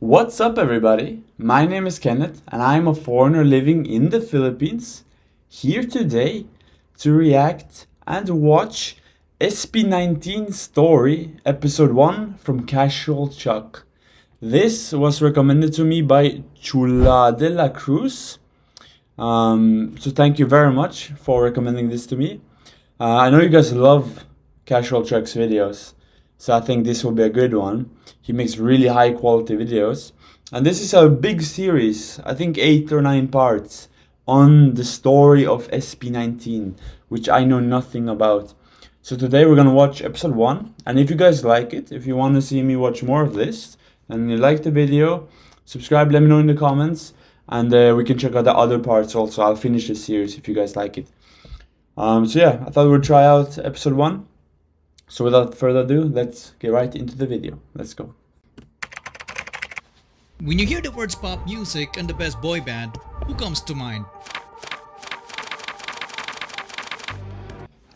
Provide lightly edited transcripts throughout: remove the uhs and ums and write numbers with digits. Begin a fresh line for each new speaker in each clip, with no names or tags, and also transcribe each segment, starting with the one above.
What's up, everybody? My name is Kenneth, and I'm a foreigner living in the Philippines, here today to react and watch SB19 Story Episode 1 from Casual Chuck. This was recommended to me by Chula de la Cruz. So thank you very much for recommending this to me. I know you guys love Casual Chuck's videos, so I think this will be a good one. He makes really high quality videos. And this is a big series, I think 8 or 9 parts, on the story of SB19, which I know nothing about. So today we're gonna watch episode 1, and if you guys like it, if you want to see me watch more of this, and you like the video, subscribe, let me know in the comments, and we can check out the other parts also. I'll finish the series if you guys like it. So yeah, I thought we'd try out episode 1. So without further ado, let's get right into the video. Let's go.
When you hear the words pop music and the best boy band, who comes to mind?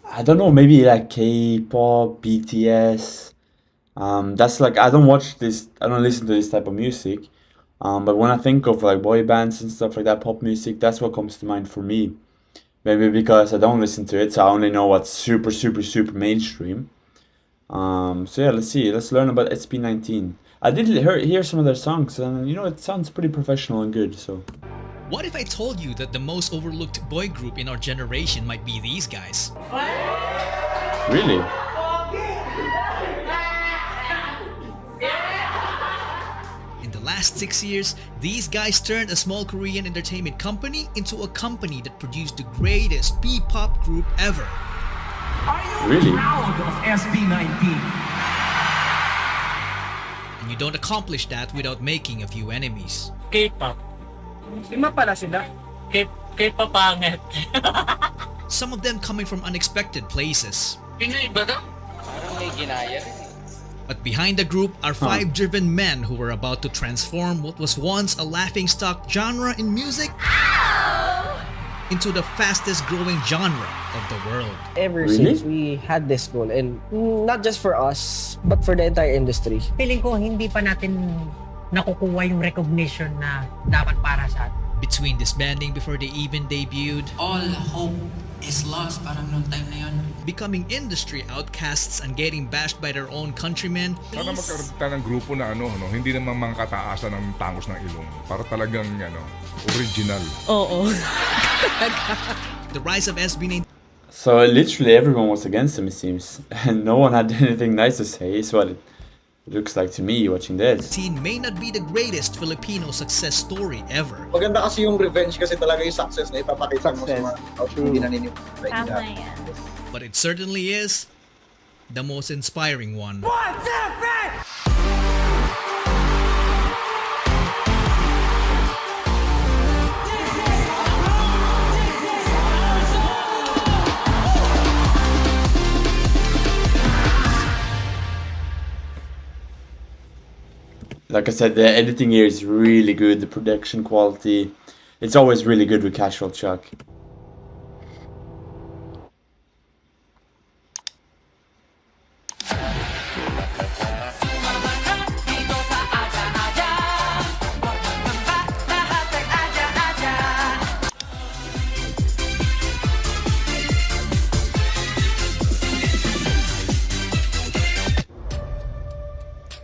I don't know, maybe like K-pop, BTS. That's like, I don't listen to this type of music. But when I think of like boy bands and stuff like that, pop music, that's what comes to mind for me. Maybe because I don't listen to it, so I only know what's super mainstream. So yeah, let's see. Let's learn about SB19. I did hear some of their songs, and you know, it sounds pretty professional and good. So,
What if I told you that the most overlooked boy group in our generation might be these guys?
really,
In the last 6 years, these guys turned a small Korean entertainment company into a company that produced the greatest P-pop group ever.
Are you
Really?
proud of SB19?
And you don't accomplish that without making a few enemies.
K-pop. Lima pala sila. K-pop pangit.
Some of them coming from unexpected places.
Pinoy ba daw?
Parang may ginaya rin eh.
But behind the group are 5 driven men who were about to transform what was once a laughingstock genre in music into the fastest growing genre of the world.
Ever
Really?
since we had this goal, and not just for us, but for the entire industry.
Feeling ko hindi pa natin nakukuha yung recognition na dapat para sa atin.
Between disbanding before they even debuted,
All hope is lost parang nung time na yun.
becoming industry outcasts and getting bashed by their own countrymen,
Sana magkaroon tayo ng grupo na hindi naman mga kataasan ng tangos ng ilong. Para talagang original.
the rise of SB19
so literally everyone was against him, it seems, and no one had anything nice to say. Is what it looks like to me watching this.
may not be the greatest Filipino success story ever,
Maganda kasi yung revenge kasi talaga yung success na ipapakita mo sa mga hindi naniniwala.
Tama yan.
but it certainly is the most inspiring one.
Like I said, the editing here is really good. The production quality, it's always really good with Casual Chuck.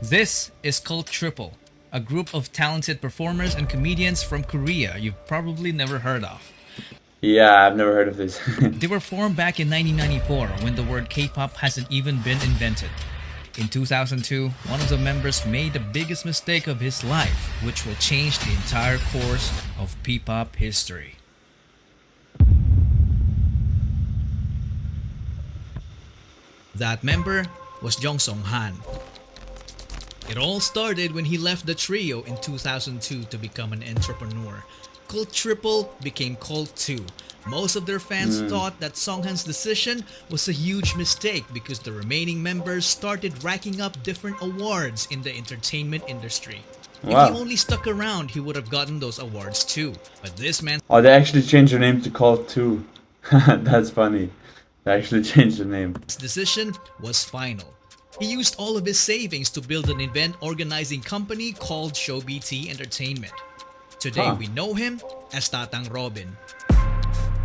This is called Triple, a group of talented performers and comedians from Korea you've probably never heard of.
Yeah, I've never heard of this.
They were formed back in 1994 when the word K-pop hasn't even been invented. In 2002, one of the members made the biggest mistake of his life, which will change the entire course of P-pop history. That member was Jong Song Han. It all started when he left the trio in 2002 to become an entrepreneur. Cult Triple became Cult 2. Most of their fans thought that Songhan's decision was a huge mistake because the remaining members started racking up different awards in the entertainment industry. If
Wow.
he only stuck around, he would have gotten those awards too. But this man's
Oh, they actually changed their name to Cult 2. That's funny. They actually changed the name.
decision was final. He used all of his savings to build an event organizing company called ShowBT Entertainment. Today we know him as Tatang Robin.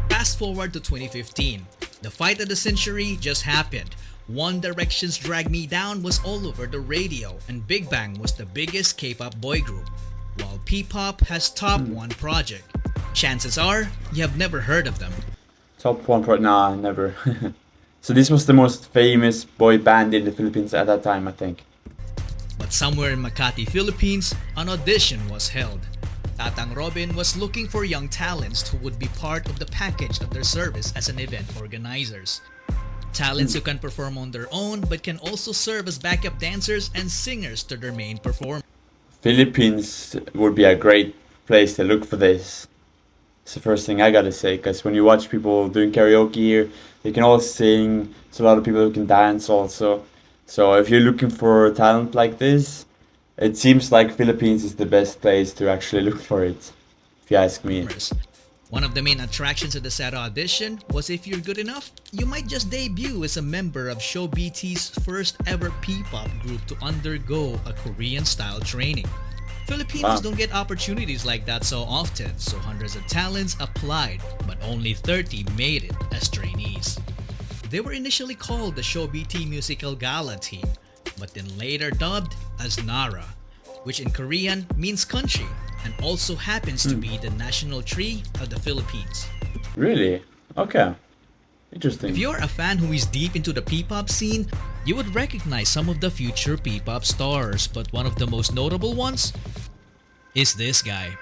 Fast forward to 2015. The fight of the century just happened. One Direction's Drag Me Down was all over the radio, and Big Bang was the biggest K-pop boy group, while Ppop has Top 1 project. Chances are, you have never heard of them.
Top 1 pro? Nah, never. So this was the most famous boy band in the Philippines at that time, I think.
But somewhere in Makati, Philippines, an audition was held. Tatang Robin was looking for young talents who would be part of the package of their service as an event organizers. Talents who can perform on their own but can also serve as backup dancers and singers to their main performance.
Philippines would be a great place to look for this. It's the first thing I gotta say, because when you watch people doing karaoke here, they can all sing. There's a lot of people who can dance also. So if you're looking for talent like this, it seems like Philippines is the best place to actually look for it, if you ask me.
One of the main attractions of the SATA audition was if you're good enough, you might just debut as a member of ShowBT's first ever P-pop group to undergo a Korean-style training. Filipinos don't get opportunities like that so often, so hundreds of talents applied, but only 30 made it as trainees. They were initially called the ShowBT Musical Gala Team, but then later dubbed as Nara, which in Korean means country and also happens to be the national tree of the Philippines.
Really? Okay. Interesting.
If you're a fan who is deep into the P-pop scene, you would recognize some of the future P-pop stars, but one of the most notable ones is this guy.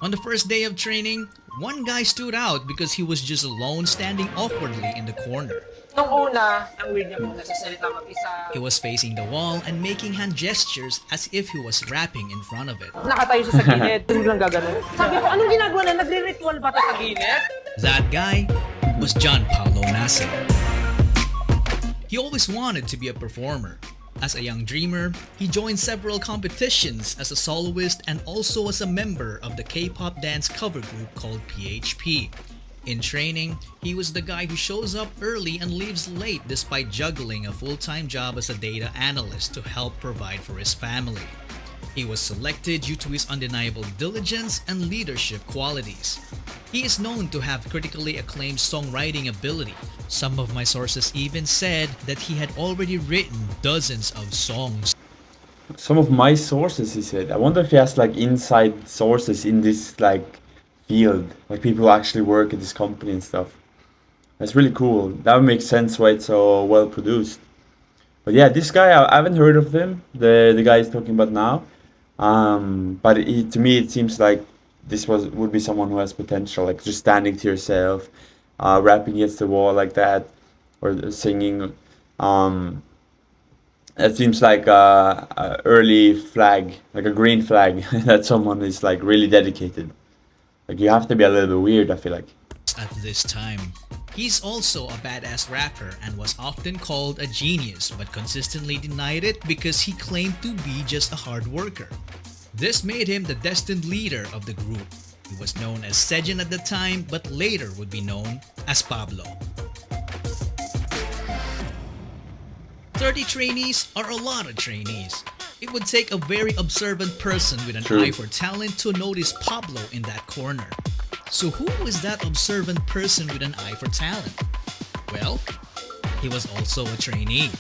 On the first day of training, one guy stood out because he was just alone standing awkwardly in the corner.
Nung una, ang weird niya po, nagsasalita mag-isa.
He was facing the wall and making hand gestures as if he was rapping in front of it.
Nakatayo siya sa gilid, biglang gaganon. Sabi ko, anong ginagawa na? Nagre-ritual ba ito sa gilid?
That guy was John Paulo Nasser. He always wanted to be a performer. As a young dreamer, he joined several competitions as a soloist and also as a member of the K-pop dance cover group called PHP. In training, he was the guy who shows up early and leaves late despite juggling a full-time job as a data analyst to help provide for his family. He was selected due to his undeniable diligence and leadership qualities. He is known to have critically acclaimed songwriting ability. Some of my sources even said that he had already written dozens of songs.
Some of my sources, he said. I wonder if he has like inside sources in this like field, like people who actually work at this company and stuff. That's really cool. That would make sense why it's so well produced. But yeah, this guy, I haven't heard of him. The guy he's talking about now. But to me, it seems like this would be someone who has potential, like just standing to yourself, rapping against the wall like that, or singing. It seems like a early flag, like a green flag, that someone is like really dedicated. Like you have to be a little bit weird, I feel like.
At this time, he's also a badass rapper and was often called a genius, but consistently denied it because he claimed to be just a hard worker. This made him the destined leader of the group. He was known as Sejin at the time, but later would be known as Pablo. 30 trainees are a lot of trainees. It would take a very observant person with an eye for talent to notice Pablo in that corner. So who was that observant person with an eye for talent? Well, he was also a trainee.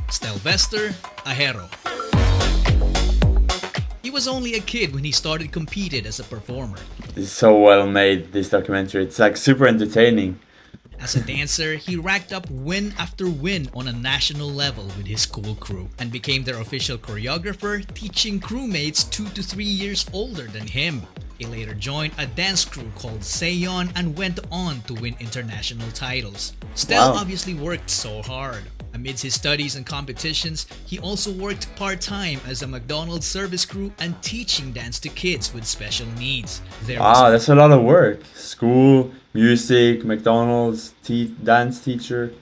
Stelvester Ahero. He was only a kid when he started competing as a performer.
It's so well made, this documentary. It's like super entertaining.
As a dancer, he racked up win after win on a national level with his school crew and became their official choreographer, teaching crewmates 2 to 3 years older than him. He later joined a dance crew called Seon and went on to win international titles. Stel obviously worked so hard. Amidst his studies and competitions, he also worked part-time as a McDonald's service crew and teaching dance to kids with special needs.
That's a lot of work. School, music, McDonald's, dance teacher.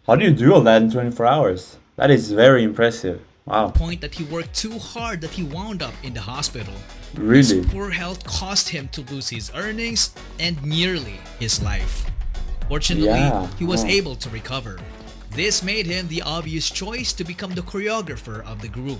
How do you do all that in 24 hours? That is very impressive. Wow.
Point that he worked too hard that he wound up in the hospital.
Really?
His poor health caused him to lose his earnings and nearly his life. Fortunately, he was able to recover. This made him the obvious choice to become the choreographer of the group.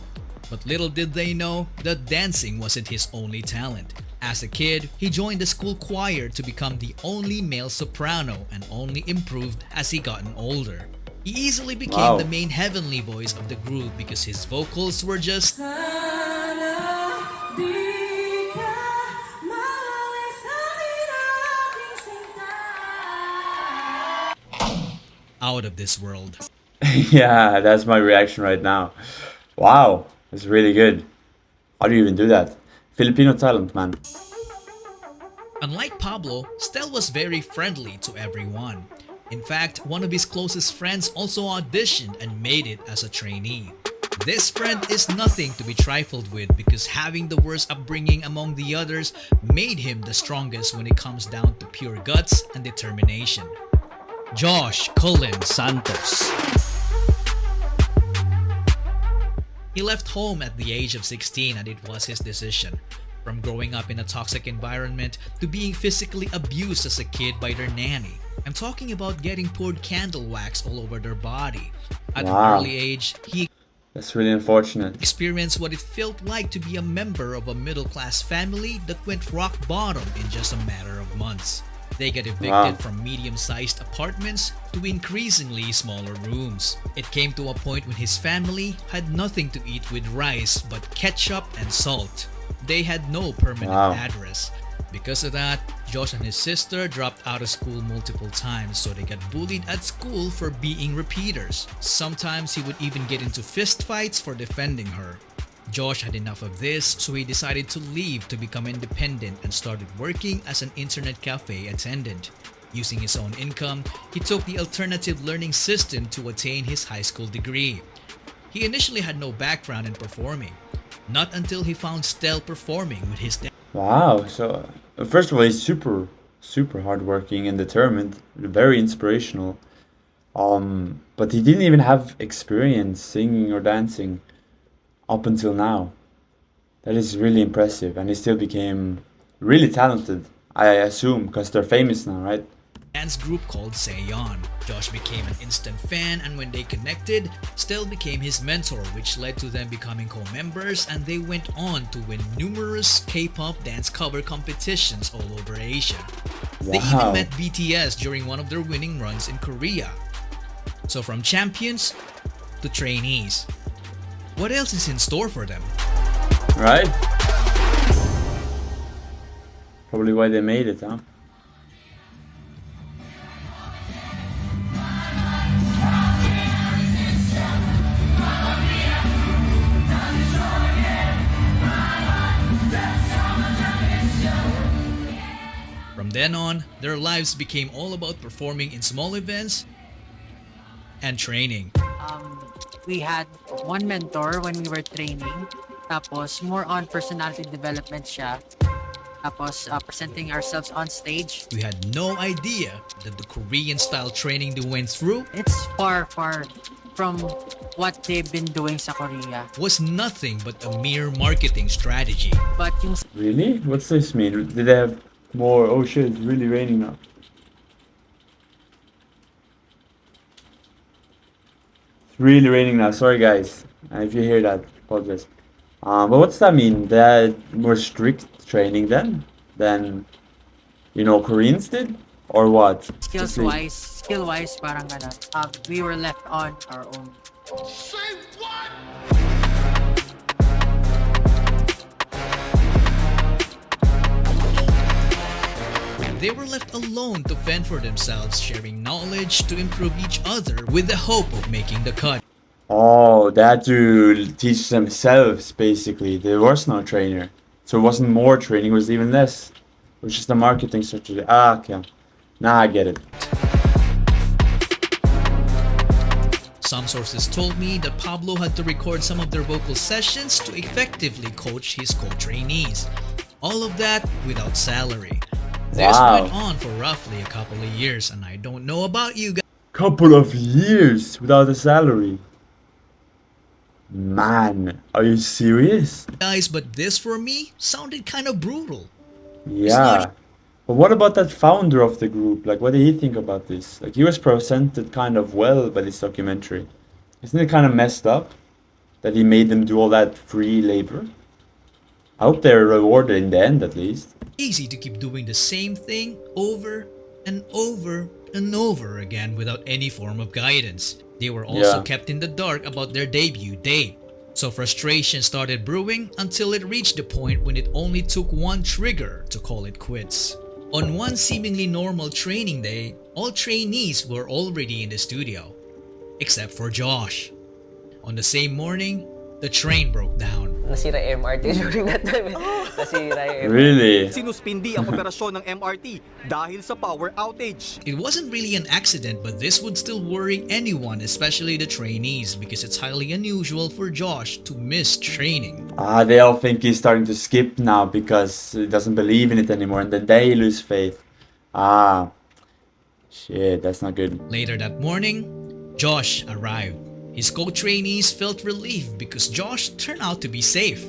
But little did they know that dancing wasn't his only talent. As a kid, he joined the school choir to become the only male soprano and only improved as he gotten older. He easily became
Wow.
the main heavenly voice of the group because his vocals were just out of this world.
Yeah, that's my reaction right now. Wow, that's really good. How do you even do that? Filipino talent, man.
Unlike Pablo, Stel was very friendly to everyone. In fact, one of his closest friends also auditioned and made it as a trainee. This friend is nothing to be trifled with because having the worst upbringing among the others made him the strongest when it comes down to pure guts and determination. Josh Cullen Santos. He left home at the age of 16 and it was his decision. From growing up in a toxic environment to being physically abused as a kid by their nanny. I'm talking about getting poured candle wax all over their body. At an
Wow.
early age, he
That's really unfortunate.
experienced what it felt like to be a member of a middle-class family that went rock bottom in just a matter of months. They got evicted
Wow.
from medium-sized apartments to increasingly smaller rooms. It came to a point when his family had nothing to eat with rice but ketchup and salt. They had no permanent
Wow.
address. Because of that, Josh and his sister dropped out of school multiple times, so they got bullied at school for being repeaters. Sometimes he would even get into fistfights for defending her. Josh had enough of this, so he decided to leave to become independent and started working as an internet cafe attendant. Using his own income, he took the alternative learning system to attain his high school degree. He initially had no background in performing. Not until he found Stel performing with his dad.
Wow, so first of all, he's super hardworking and determined, very inspirational. But he didn't even have experience singing or dancing up until now. That is really impressive, and he still became really talented, I assume, because they're famous now, right?
Dance group called Seyon. Josh became an instant fan, and when they connected, Stel became his mentor, which led to them becoming co-members, and they went on to win numerous K-pop dance cover competitions all over Asia. They even
Wow.
met BTS during one of their winning runs in Korea. So from champions to trainees, what else is in store for them?
Right? Probably why they made it, huh?
From then on, their lives became all about performing in small events and training.
We had one mentor when we were training. Tapos, more on personality development siya. Tapos, presenting ourselves on stage.
We had no idea that the Korean-style training they went through
It's far from what they've been doing sa Korea.
was nothing but a mere marketing strategy.
But yung
Really? What's this mean? Did they have more? Oh shit, it's really raining now. It's really raining now. Sorry guys. If you hear that, apologize. But what's that mean? They had more strict training then than Koreans did? Or what? Just like-
skill-wise, parang ganun. We were left on our own.
They were left alone to fend for themselves, sharing knowledge to improve each other with the hope of making the cut.
Oh, they had to teach themselves basically. There was no trainer. So it wasn't more training, it was even less. It was just a marketing strategy. Okay. Now I get it.
Some sources told me that Pablo had to record some of their vocal sessions to effectively coach his co-trainees. All of that without salary. This
Wow.
went on for roughly a couple of years, and I don't know about you
Couple of years without a salary. Man, are you serious?
guys, but this for me sounded kind of brutal.
Yeah. But what about that founder of the group? Like, what did he think about this? Like, he was presented kind of well by this documentary. Isn't it kind of messed up that he made them do all that free labor? I hope they're rewarded in the end, at least.
Easy to keep doing the same thing over and over and over again without any form of guidance. They were also kept in the dark about their debut date. So frustration started brewing until it reached the point when it only took one trigger to call it quits. On one seemingly normal training day, all trainees were already in the studio, except for Josh. On the same morning, the train broke down.
Nasira MRT during that time. Nasira MRT.
Really?
Sinuspindi ang operasyon ng MRT dahil sa power outage.
It wasn't really an accident, but this would still worry anyone, especially the trainees, because it's highly unusual for Josh to miss training.
They all think he's starting to skip now because he doesn't believe in it anymore, and then they lose faith. Shit, that's not good.
Later that morning, Josh arrived. His co-trainees felt relieved because Josh turned out to be safe.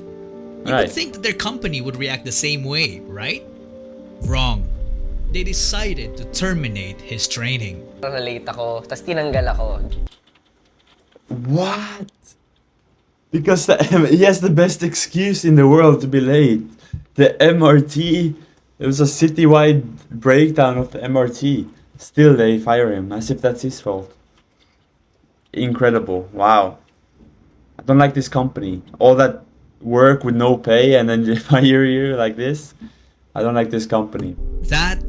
You would think that their company would react the same way, right? Wrong. They decided to terminate his training.
Late ako, tas tinanggal ako.
What? Because he has the best excuse in the world to be late. The MRT, it was a citywide breakdown of the MRT. Still they fire him, as if that's his fault. Incredible. Wow. I don't like this company. All that work with no pay and then they fire you like this. I don't like this company.
That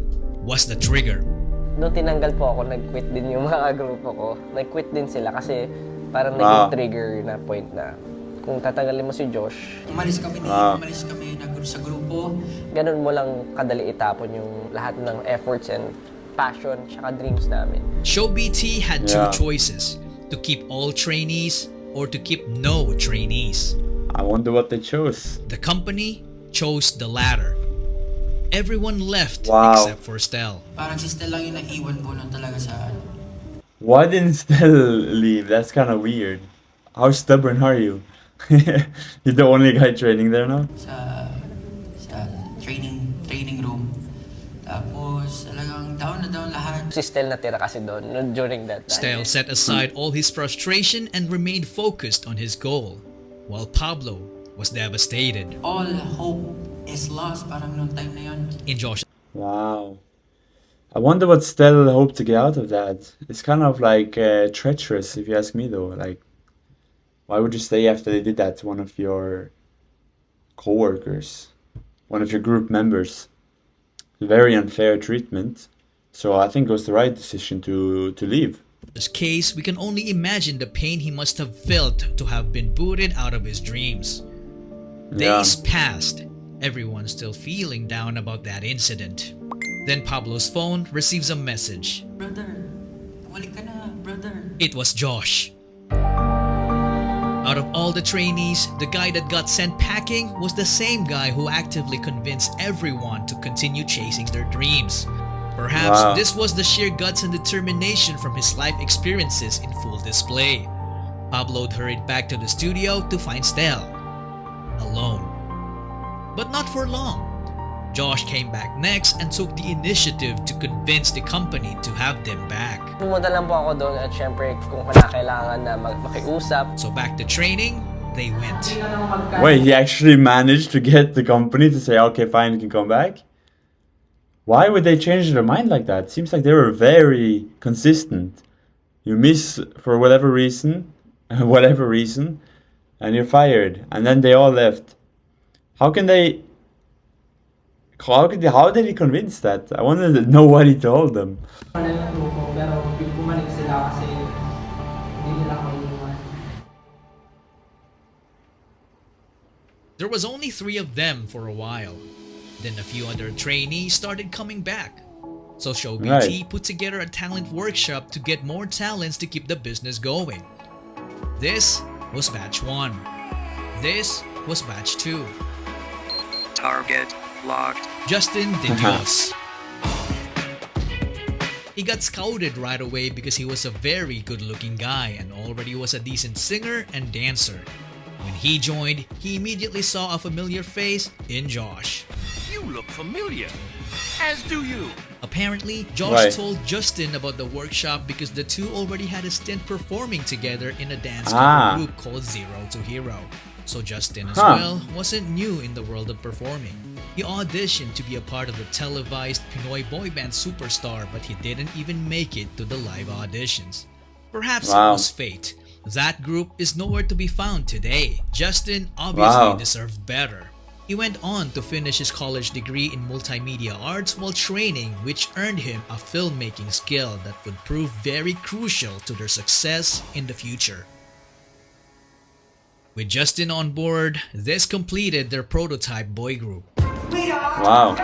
was the trigger.
Noong tinanggal po ako, nag-quit din yung mga grupo ko. Nag-quit din sila kasi parang naging trigger na point na kung tatanggalin mo si Josh.
Umalis kami sa grupo.
Ganun mo lang kadali itapon yung lahat ng efforts and passion tsaka dreams namin.
Show BT had two choices. To keep all trainees or to keep no trainees.
I wonder what they chose.
The company chose the latter. Everyone left except for Stel.
Parang si Stel lang yung naiwan po nun talaga sa ano.
Why didn't Stel leave? That's kind of weird. How stubborn are you? You're the only guy training there now?
Sa training room. Tapos talagang down na down lahat.
Si Stel natira kasi doon during that time.
Stel set aside all his frustration and remained focused on his goal, while Pablo was devastated.
All hope is lost parang noong time na yun.
In Josh.
Wow. I wonder what Stel hoped to get out of that. It's kind of like treacherous, if you ask me though. Like, why would you stay after they did that to one of your co-workers, one of your group members? Very unfair treatment. So I think it was the right decision to leave.
In this case, we can only imagine the pain he must have felt to have been booted out of his dreams. Days passed, everyone still feeling down about that incident. Then Pablo's phone receives a message.
Brother, walik ka na, brother.
It was Josh. Out of all the trainees, the guy that got sent packing was the same guy who actively convinced everyone to continue chasing their dreams. Perhaps this was the sheer guts and determination from his life experiences in full display. Pablo hurried back to the studio to find Stel alone. But not for long. Josh came back next and took the initiative to convince the company to have them back.
Pumunta lang po ako doon at syempre kung kailangan na makiusap.
So back to training, they went.
Wait, he actually managed to get the company to say, okay, fine, you can come back? Why would they change their mind like that? Seems like they were very consistent. You miss for whatever reason, and you're fired. And then they all left. How did he convince that? I want to know what he told them.
There was only 3 of them for a while. Then a few other trainees started coming back. So Show BT put together a talent workshop to get more talents to keep the business going. This was batch 1. This was batch 2.
Target locked.
Justin De Dios. He got scouted right away because he was a very good-looking guy and already was a decent singer and dancer. When he joined, he immediately saw a familiar face in Josh.
You look familiar.
As do you.
Apparently, Josh
Right.
told Justin about the workshop because the two already had a stint performing together in a dance
Ah.
cover group called Zero to Hero. So Justin as
Huh.
well wasn't new in the world of performing. He auditioned to be a part of the televised Pinoy boy band Superstar, but he didn't even make it to the live auditions. Perhaps
Wow.
it was fate. That group is nowhere to be found today. Justin obviously
Wow.
deserved better. He went on to finish his college degree in multimedia arts while training, which earned him a filmmaking skill that would prove very crucial to their success in the future. With Justin on board, this completed their prototype boy group.
Wow.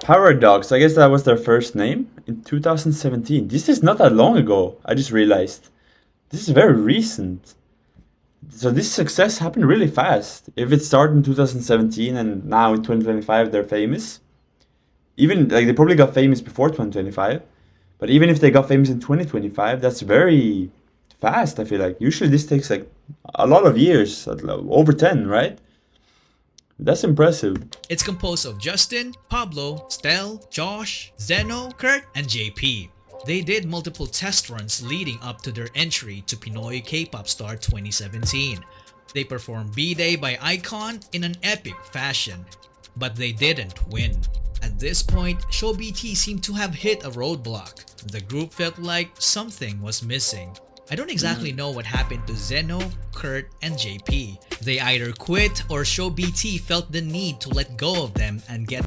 Paradox, I guess that was their first name in 2017. This is not that long ago, I just realized. This is very recent. So this success happened really fast. If it started in 2017 and now in 2025 they're famous. Even like they probably got famous before 2025. But even if they got famous in 2025, that's very fast, I feel like. Usually this takes like a lot of years, over 10, right? That's impressive.
It's composed of Justin, Pablo, Stel, Josh, Zeno, Kurt, and JP. They did multiple test runs leading up to their entry to Pinoy K-pop Star 2017. They performed B-Day by Icon in an epic fashion, but they didn't win. At this point, Show BT seemed to have hit a roadblock. The group felt like something was missing. I don't exactly know what happened to Zeno, Kurt, and JP. They either quit or Show BT felt the need to let go of them and get.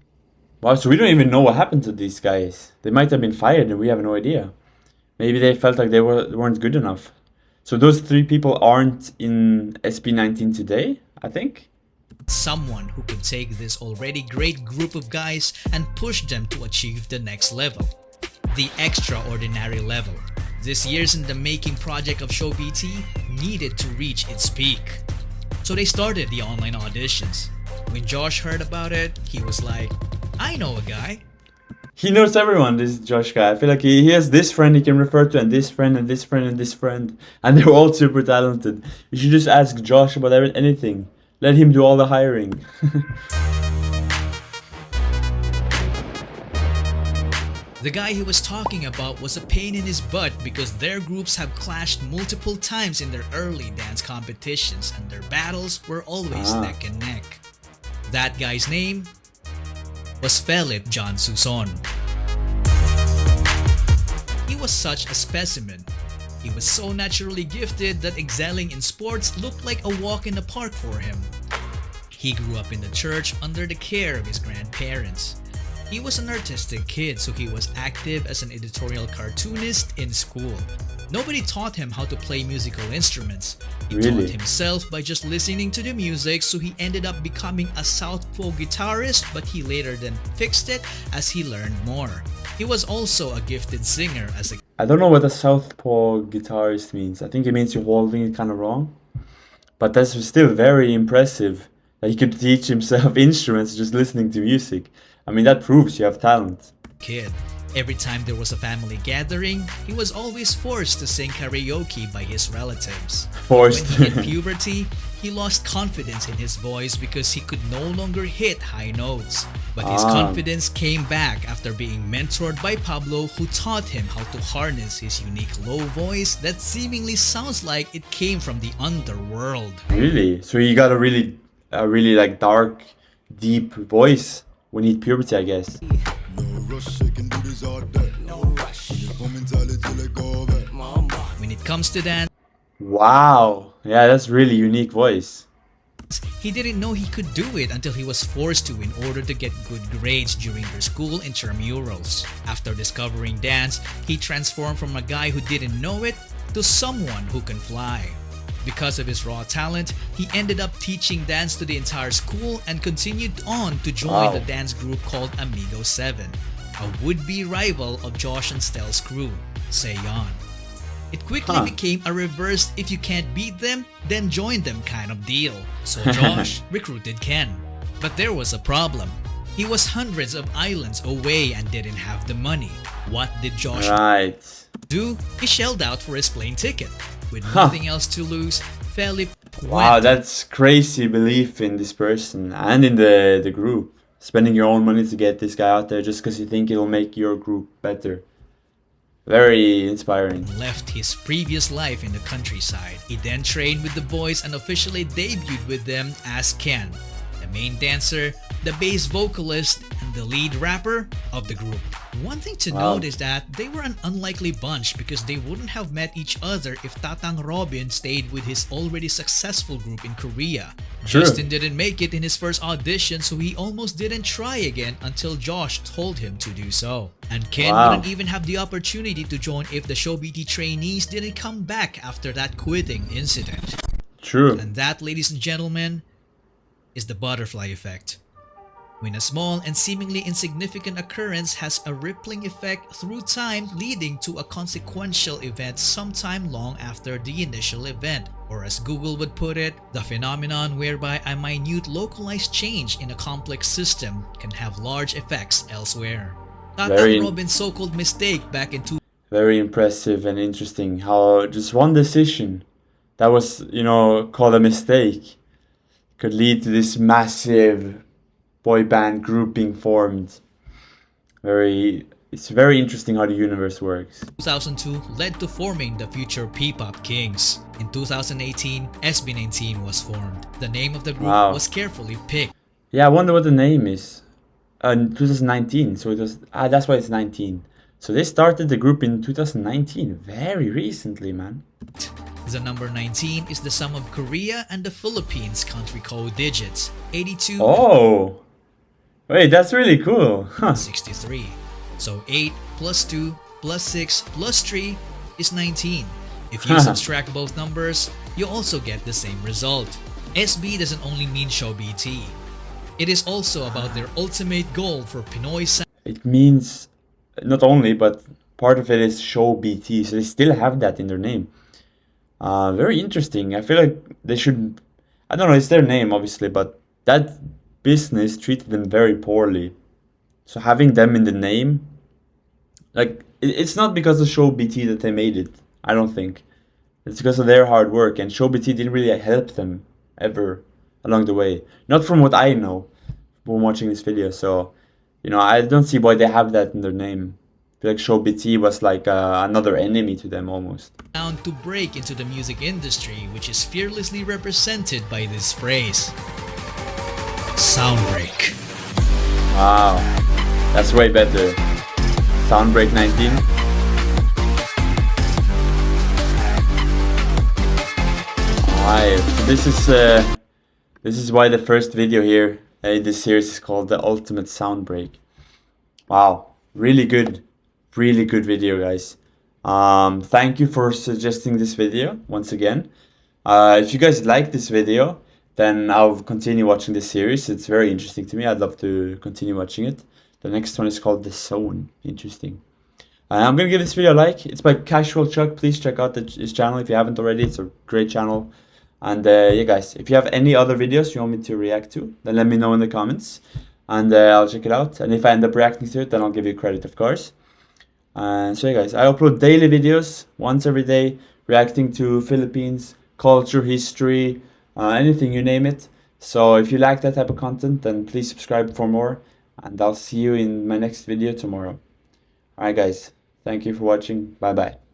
Wow, so we don't even know what happened to these guys. They might have been fired and we have no idea. Maybe they felt like they weren't good enough. So those three people aren't in SB19 today, I think?
Someone who could take this already great group of guys and push them to achieve the next level. The extraordinary level. This years in the making project of Show BT needed to reach its peak. So they started the online auditions. When Josh heard about it, he was like, I know a guy.
He knows everyone, this Josh guy. I feel like he has this friend he can refer to, and this friend, and this friend, and this friend. And they're all super talented. You should just ask Josh about anything. Let him do all the hiring.
The guy he was talking about was a pain in his butt because their groups have clashed multiple times in their early dance competitions and their battles were always neck and neck. That guy's name was Philip John Suson. He was such a specimen. He was so naturally gifted that excelling in sports looked like a walk in the park for him. He grew up in the church under the care of his grandparents. He was an artistic kid, so he was active as an editorial cartoonist in school. Nobody taught him how to play musical instruments. He taught himself by just listening to the music, so he ended up becoming a southpaw guitarist, but he later then fixed it as he learned more. He was also a gifted singer as a...
I don't know what a southpaw guitarist means. I think it means you're holding it kind of wrong. But that's still very impressive that he could teach himself instruments just listening to music. I mean, that proves you have talent.
Kid. Every time there was a family gathering, he was always forced to sing karaoke by his relatives.
Forced.
When he hit puberty, he lost confidence in his voice because he could no longer hit high notes. But his confidence came back after being mentored by Pablo, who taught him how to harness his unique low voice that seemingly sounds like it came from the underworld.
Really? So he got a really like dark, deep voice when he hit puberty, I guess.
When it comes to dance,
wow. Yeah, that's really unique voice.
he didn't know he could do it until he was forced to in order to get good grades during their school intramurals. After discovering dance, he transformed from a guy who didn't know it to someone who can fly. Because of his raw talent, he ended up teaching dance to the entire school and continued on to join the dance group called Amigo 7, a would-be rival of Josh and Stel's crew, Seyon. It quickly became a reverse if you can't beat them, then join them kind of deal. So Josh recruited Ken. But there was a problem. He was hundreds of islands away and didn't have the money. What did Josh do? He shelled out for his plane ticket. With nothing else to lose, Philip
Wow, that's crazy belief in this person and in the group. spending your own money to get this guy out there just because you think it'll make your group better. Very inspiring.
Left his previous life in the countryside. He then trained with the boys and officially debuted with them as Ken, the main dancer, the bass vocalist, and the lead rapper of the group. One thing to note is that they were an unlikely bunch because they wouldn't have met each other if Tatang Robin stayed with his already successful group in Korea.
True.
Justin didn't make it in his first audition, so he almost didn't try again until Josh told him to do so. And Ken wouldn't even have the opportunity to join if the Show BT trainees didn't come back after that quitting incident.
True.
And that, ladies and gentlemen, is the butterfly effect. When a small and seemingly insignificant occurrence has a rippling effect through time, leading to a consequential event sometime long after the initial event. Or as Google would put it, the phenomenon whereby a minute localized change in a complex system can have large effects elsewhere. Tatang Robin's so-called mistake back in
Very impressive and interesting how just one decision that was, called a mistake could lead to this massive boy band group being formed. It's very interesting how the universe works.
2002 led to forming the future Ppop Kings. In 2018, SB19 was formed. The name of the group was carefully picked.
Yeah, I wonder what the name is. 2019, so it was that's why it's 19. So they started the group in 2019, very recently, man.
The number 19 is the sum of Korea and the Philippines country code digits, 82.
Oh, wait, that's really cool. Huh.
63. So 8 plus 2 plus 6 plus 3 is 19. If you subtract both numbers, you also get the same result. SB doesn't only mean Show BT. It is also about their ultimate goal for Pinoy sound.
It means not only, but part of it is Show BT, so they still have that in their name. Very interesting. I feel like they should, I don't know, it's their name obviously, but that business treated them very poorly. So having them in the name, like, it's not because of Show BT that they made it, I don't think. It's because of their hard work, and Show BT didn't really help them ever along the way. Not from what I know from watching this video, so, I don't see why they have that in their name. I feel like Show BT was like another enemy to them almost.
To break into the music industry, which is fearlessly represented by this phrase, Soundbreak.
Wow, that's way better. Soundbreak 19. Alright, so this is why the first video here in this series is called the Ultimate Soundbreak. Wow, really good video, guys. Thank you for suggesting this video once again. If you guys like this video, then I'll continue watching this series. It's very interesting to me. I'd love to continue watching it. The next one is called The Zone. Interesting. I'm gonna give this video a like. It's by Casual Chuck. Please check out his channel if you haven't already. It's a great channel. And yeah, guys, if you have any other videos you want me to react to, then let me know in the comments, and I'll check it out. And if I end up reacting to it, then I'll give you credit, of course. And so yeah, guys, I upload daily videos once every day, reacting to Philippines culture, history, anything, you name it. So if you like that type of content, then please subscribe for more, and I'll see you in my next video tomorrow. Alright guys, thank you for watching. Bye bye.